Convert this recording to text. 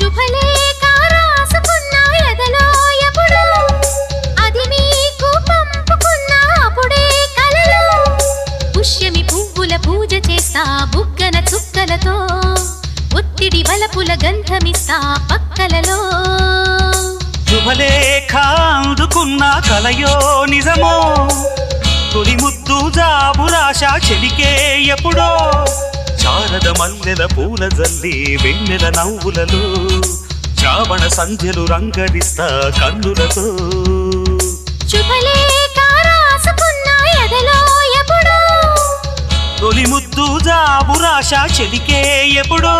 శుభలేఖ రాసుకున్నా ఎదలో ఎప్పుడో అది నీకు పంపుకున్నా అప్పుడే కలలో పుష్యమి పువ్వుల పూజ చేస్తా బుగ్గన చుక్కలతో ఒత్తిడి వలపుల గంధమిస్తా పక్కలలో శుభలేఖ అందుకున్న కలయో నిజమో తొలి ముద్దు జాబురాశ చెలికే ఎప్పుడో శారద మల్లెల పూల జల్లి వెన్నెల నవ్వులలో శ్రావణ సంధ్యలు రంగరిస్తా కన్నులతో శుభలేఖ రాసుకున్నా ఎదలో ఎప్పుడో తొలి ముద్దు జాబురాశ చెలికే ఎప్పుడో